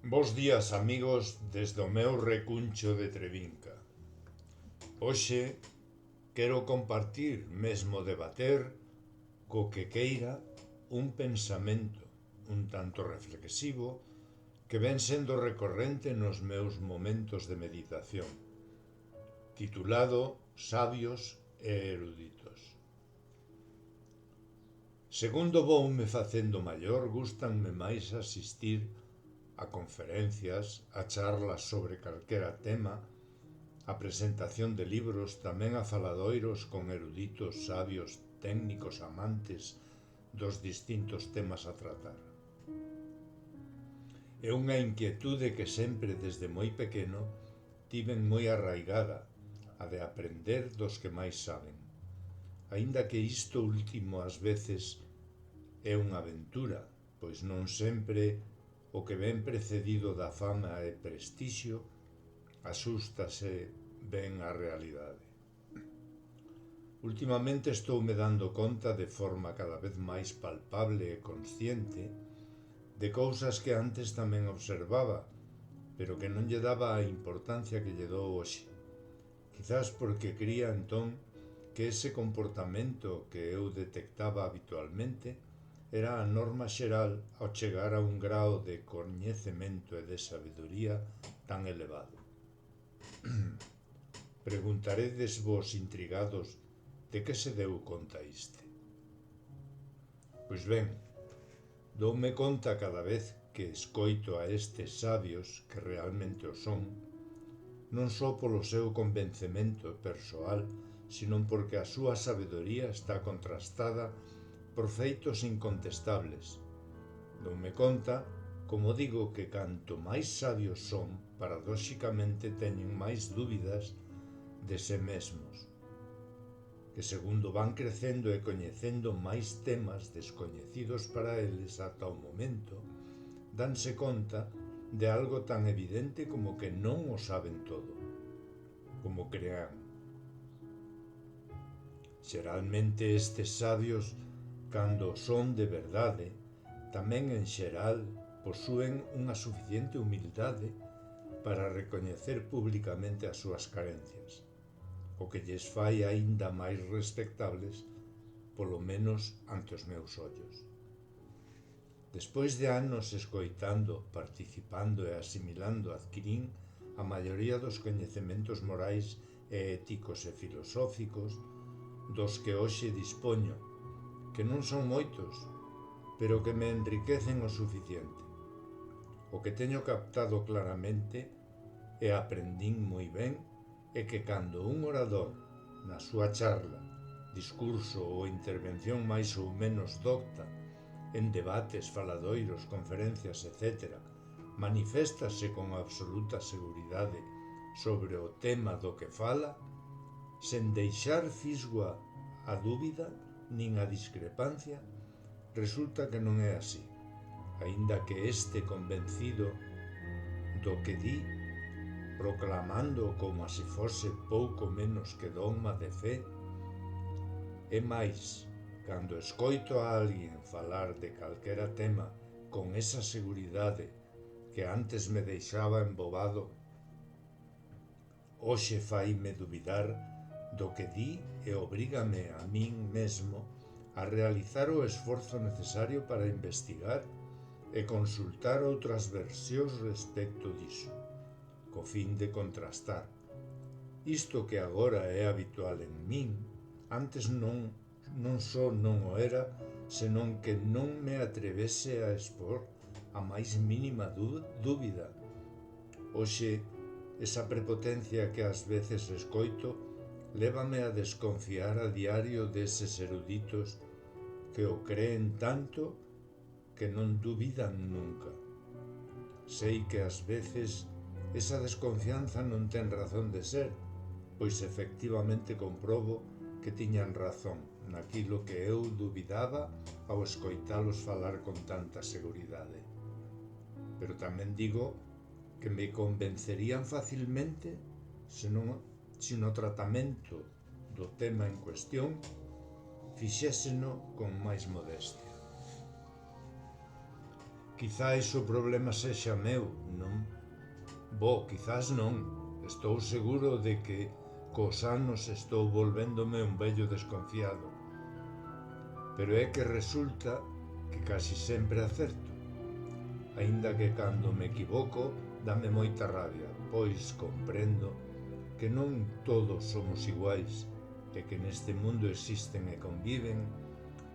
Bos días, amigos, desde o meu recuncho de Trevinca. Hoxe quero compartir, mesmo debater, co que queira, un pensamento un tanto reflexivo que ven sendo recorrente nos meus momentos de meditación, titulado Sabios e eruditos. Segundo voume facendo maior, gústanme máis asistir a conferencias, a charlas sobre calquera tema, a presentación de libros, tamén a faladoiros con eruditos, sabios, técnicos, amantes dos distintos temas a tratar. É unha inquietude que sempre desde moi pequeno tiven moi arraigada, a de aprender dos que máis saben. Aínda que isto último ás veces é unha aventura, pois non sempre o que ven precedido da fama e prestixio asústase ben a realidade. Ultimamente estou-me dando conta de forma cada vez máis palpable e consciente de cousas que antes tamén observaba, pero que non lle daba a importancia que lle dou hoxe. Quizás porque cría entón que ese comportamento que eu detectaba habitualmente era a norma xeral ao chegar a un grao de coñecemento e de sabedoría tan elevado. Preguntaredes vos intrigados de que se deu conta isto. Pois ben, doume conta cada vez que escoito a estes sabios, que realmente o son, non só polo seu convencemento persoal, sino porque a súa sabedoría está contrastada por feitos incontestables. Doume conta, como digo, que canto máis sabios son, paradóxicamente teñen máis dúbidas de se mesmos, que segundo van crecendo e coñecendo máis temas descoñecidos para eles ata o momento, danse conta de algo tan evidente como que non o saben todo, como crean. Xeralmente estes sabios, cando son de verdade, tamén en xeral posúen unha suficiente humildade para recoñecer públicamente as súas carencias, o que lles fai aínda máis respectables, polo menos ante os meus ollos. Despois de anos escoitando, participando e asimilando, adquirín a maioría dos coñecementos morais e éticos e filosóficos dos que hoxe dispoño, que non son moitos, pero que me enriquecen o suficiente. O que teño captado claramente e aprendín moi ben é que cando un orador, na súa charla, discurso ou intervención máis ou menos docta, en debates, faladoiros, conferencias, etc., maniféstase con absoluta seguridade sobre o tema do que fala, sen deixar fisgoa a dúbida nin a discrepancia, resulta que non é así, aínda que este convencido do que di, proclamando como se fose pouco menos que dogma de fe, é máis, cando escoito a alguén falar de calquera tema con esa seguridade que antes me deixaba embobado, hoxe faime dubidar do que di e obrígame a min mesmo a realizar o esforzo necesario para investigar e consultar outras versións respecto diso, co fin de contrastar. Isto que agora é habitual en min, antes non só non o era, senón que non me atrevese a expor a máis mínima dúbida. Hoxe, esa prepotencia que ás veces escoito lévame a desconfiar a diario deses eruditos que o creen tanto que non dubidan nunca. Sei que ás veces esa desconfianza non ten razón de ser, pois efectivamente comprobo que tiñan razón naquilo que eu dubidaba ao escoitalos falar con tanta seguridade. Pero tamén digo que me convencerían facilmente se o tratamento do tema en cuestión fixéseno con máis modestia. Quizais o problema sexa meu, non? Quizás non. Estou seguro de que cos anos estou volvéndome un vello desconfiado. Pero é que resulta que casi sempre acerto. Aínda que cando me equivoco dame moita rabia, pois comprendo que non todos somos iguais e que neste mundo existen e conviven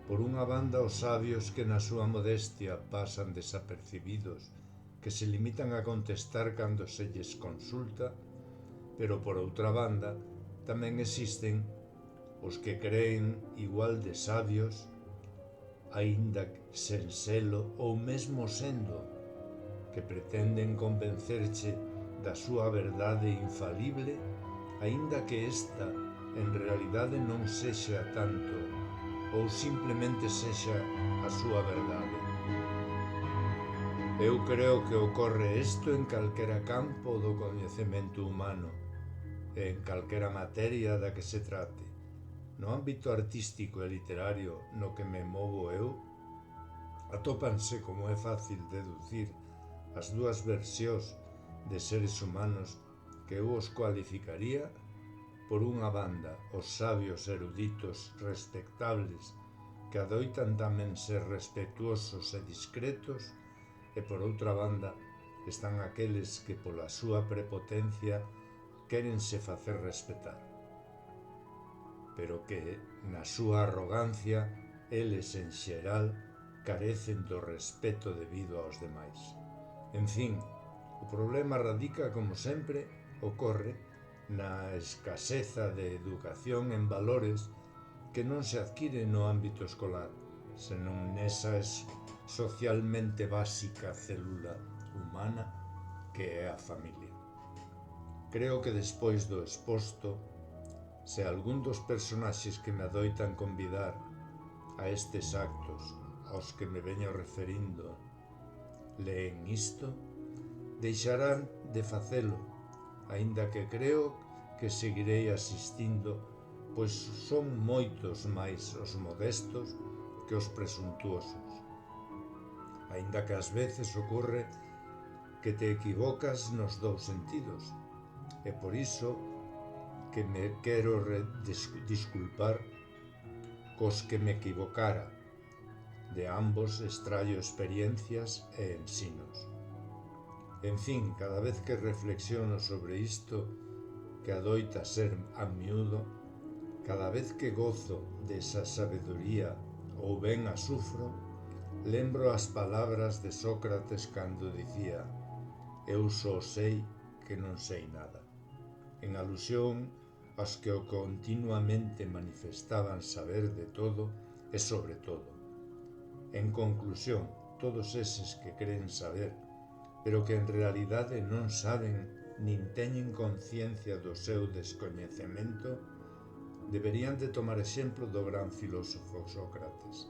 por unha banda os sabios que na súa modestia pasan desapercibidos, que se limitan a contestar cando se lles consulta, pero por outra banda tamén existen os que creen igual de sabios, aínda sen selo ou mesmo sendo, que pretenden convencerche da súa verdade infalible, aínda que esta en realidade non sexa tanto ou simplemente sexa a súa verdade. Eu creo que ocorre isto en calquera campo do coñecemento humano e en calquera materia da que se trate. No ámbito artístico e literario no que me movo eu, atópanse, como é fácil deducir, as dúas versións de seres humanos que eu os cualificaría. Por unha banda, os sabios eruditos respectables que adoitan tamén ser respetuosos e discretos, e por outra banda están aqueles que pola súa prepotencia quérense facer respetar, pero que na súa arrogancia eles en xeral carecen do respeto debido aos demais. En fin, o problema radica, como sempre ocorre, na escaseza de educación en valores que non se adquire no ámbito escolar, senón nesa socialmente básica célula humana que é a familia. Creo que despois do exposto, se algún dos personaxes que me adoitan convidar a estes actos aos que me veño referindo leen isto, deixarán de facelo, aínda que creo que seguirei asistindo, pois son moitos máis os modestos que os presuntuosos. Aínda que ás veces ocorre que te equivocas nos dous sentidos, e por iso que me quero disculpar cos que me equivocara. De ambos extraio experiencias e ensinos. En fin, cada vez que reflexiono sobre isto, que adoita ser a miúdo, cada vez que gozo desa sabedoría ou ben a sufro, lembro as palabras de Sócrates cando dicía: eu só sei que non sei nada, en alusión aos que o continuamente manifestaban saber de todo e sobre todo. En conclusión, todos eses que creen saber, pero que en realidade non saben nin teñen conciencia do seu descoñecemento, deberían de tomar exemplo do gran filósofo Sócrates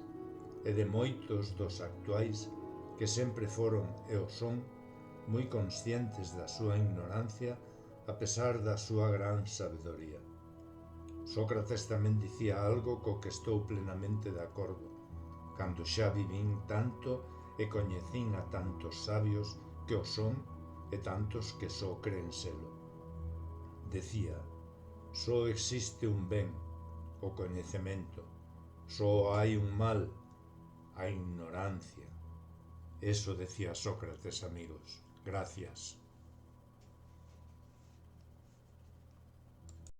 e de moitos dos actuais que sempre foron e o son moi conscientes da súa ignorancia a pesar da súa gran sabedoría. Sócrates tamén dicía algo co que estou plenamente de acordo, cando xa vivín tanto e coñecín a tantos sabios que o son e tantos que só creen selo. Decía: só existe un ben, o coñecemento, só hai un mal, a ignorancia. Eso decía Sócrates, amigos. Gracias.